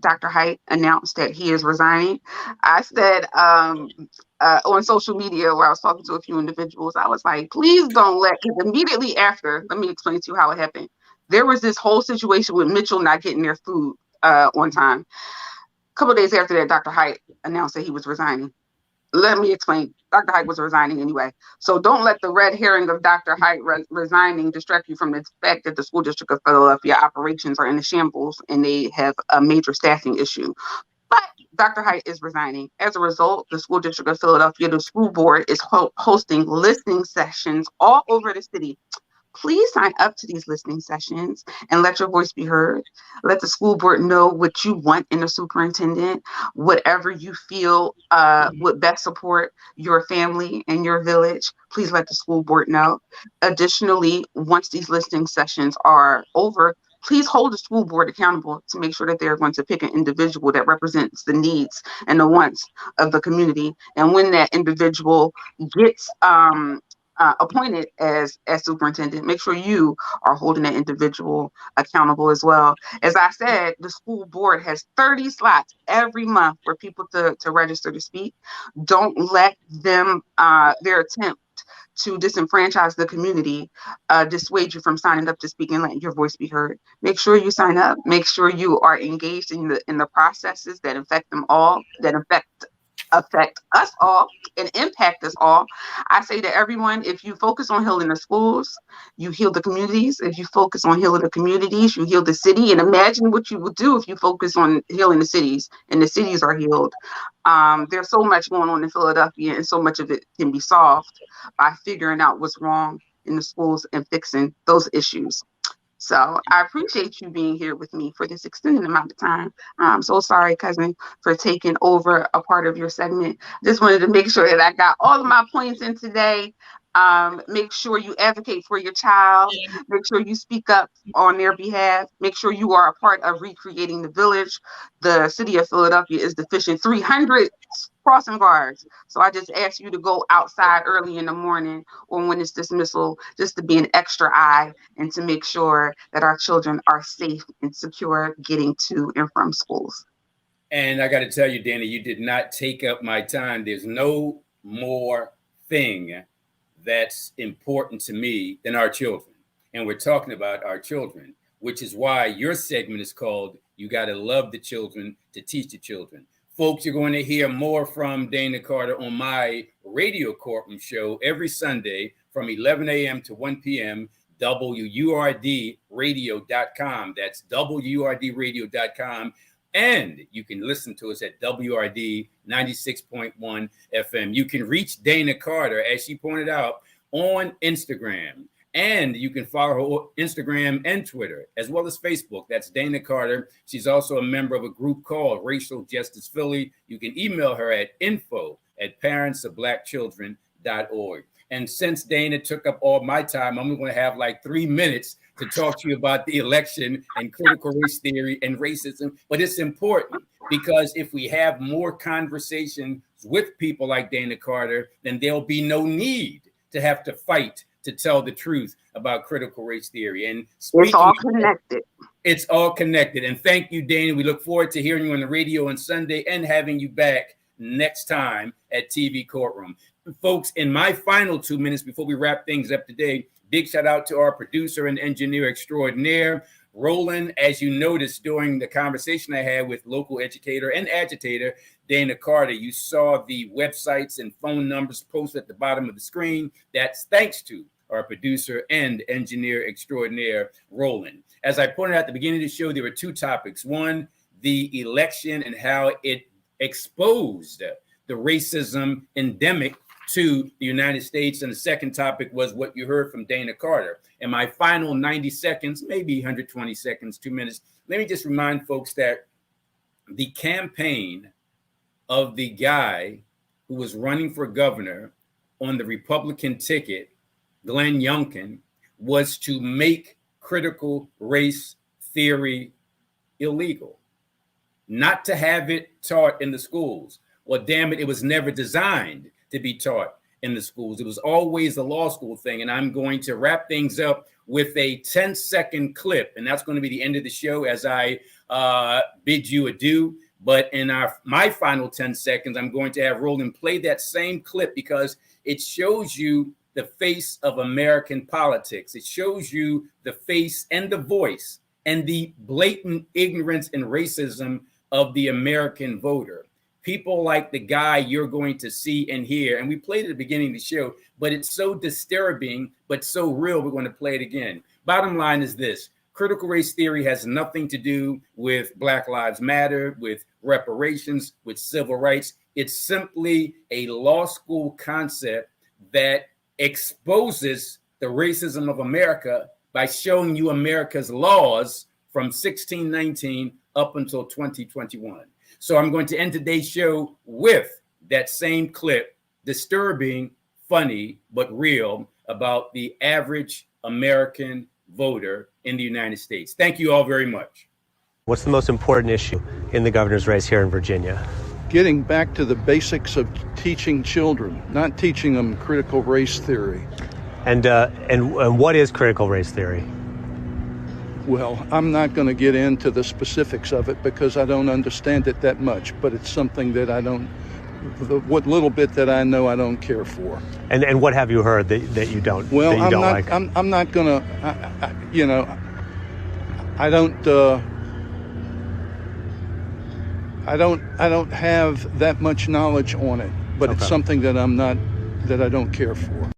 Dr. Height announced that he is resigning. I said on social media, where I was talking to a few individuals, I was like, please don't because immediately after, let me explain to you how it happened. There was this whole situation with Mitchell not getting their food on time. A couple of days after that, Dr. Height announced that he was resigning. Let me explain. Dr. Height was resigning anyway. So don't let the red herring of Dr. Height resigning distract you from the fact that the School District of Philadelphia operations are in the shambles and they have a major staffing issue. But Dr. Height is resigning. As a result, the School District of Philadelphia, the school board, is hosting listening sessions all over the city. Please sign up to these listening sessions and let your voice be heard. Let the school board know what you want in a superintendent, whatever you feel would best support your family and your village. Please let the school board know. Additionally, once these listening sessions are over, please hold the school board accountable to make sure that they're going to pick an individual that represents the needs and the wants of the community. And when that individual gets appointed as superintendent, make sure you are holding that individual accountable as well. As I said, the school board has 30 slots every month for people to register to speak. Don't let them their attempt to disenfranchise the community dissuade you from signing up to speak and letting your voice be heard. Make sure you sign up. Make sure you are engaged in the processes that affect them all, that affect us all and impact us all. I say to everyone, if you focus on healing the schools, you heal the communities. If you focus on healing the communities, you heal the city. And imagine what you would do if you focus on healing the cities and the cities are healed. There's so much going on in Philadelphia, and so much of it can be solved by figuring out what's wrong in the schools and fixing those issues. So I appreciate you being here with me for this extended amount of time. I'm so sorry, cousin, for taking over a part of your segment. Just wanted to make sure that I got all of my points in today. Make sure you advocate for your child. Make sure you speak up on their behalf. Make sure you are a part of recreating the village. The city of Philadelphia is deficient 300 crossing guards. So I just ask you to go outside early in the morning or when it's dismissal, just to be an extra eye and to make sure that our children are safe and secure getting to and from schools. And I got to tell you, Dana, you did not take up my time. There's no more thing that's important to me than our children. And we're talking about our children, which is why your segment is called You Gotta Love the Children to Teach the Children. Folks, you're going to hear more from Dana Carter on my radio courtroom show every Sunday from 11 a.m. to 1 p.m. WURDradio.com. That's WURDradio.com. And you can listen to us at WRD 96.1 FM. You can reach Dana Carter, as she pointed out, on Instagram. And you can follow her on Instagram and Twitter, as well as Facebook. That's Dana Carter. She's also a member of a group called Racial Justice Philly. You can email her at info@parentsofblackchildren.org. And since Dana took up all my time, I'm going to have like 3 minutes to talk to you about the election and critical race theory and racism. But it's important because if we have more conversations with people like Dana Carter, then there'll be no need to have to fight to tell the truth about critical race theory. And it's all connected. It's all connected. And thank you, Dana. We look forward to hearing you on the radio on Sunday and having you back next time at TV Courtroom. Folks, in my final 2 minutes before we wrap things up today, big shout out to our producer and engineer extraordinaire, Roland. As you noticed during the conversation I had with local educator and agitator Dana Carter, you saw the websites and phone numbers posted at the bottom of the screen. That's thanks to our producer and engineer extraordinaire, Roland. As I pointed out at the beginning of the show, there were two topics. One, the election and how it exposed the racism endemic to the United States. And the second topic was what you heard from Dana Carter. In my final 90 seconds, maybe 120 seconds, 2 minutes, let me just remind folks that the campaign of the guy who was running for governor on the Republican ticket, Glenn Youngkin, was to make critical race theory illegal, not to have it taught in the schools. Well, damn it, it was never designed to be taught in the schools. It was always a law school thing. And I'm going to wrap things up with a 10-second clip. And that's going to be the end of the show as I bid you adieu. But in my final 10 seconds, I'm going to have Roland play that same clip because it shows you the face of American politics. It shows you the face and the voice and the blatant ignorance and racism of the American voter. People like the guy you're going to see and hear, and we played at the beginning of the show, but it's so disturbing, but so real, we're going to play it again. Bottom line is this: critical race theory has nothing to do with Black Lives Matter, with reparations, with civil rights. It's simply a law school concept that exposes the racism of America by showing you America's laws from 1619 up until 2021. So I'm going to end today's show with that same clip, disturbing, funny, but real, about the average American voter in the United States. Thank you all very much. What's the most important issue in the governor's race here in Virginia? Getting back to the basics of teaching children, not teaching them critical race theory. And what is critical race theory? Well, I'm not going to get into the specifics of it because I don't understand it that much, but it's something that what little bit that I know, I don't care for. And what have you heard that you don't? Well, that you don't not. like? I'm not going to. I don't have that much knowledge on it, but It's something that I don't care for.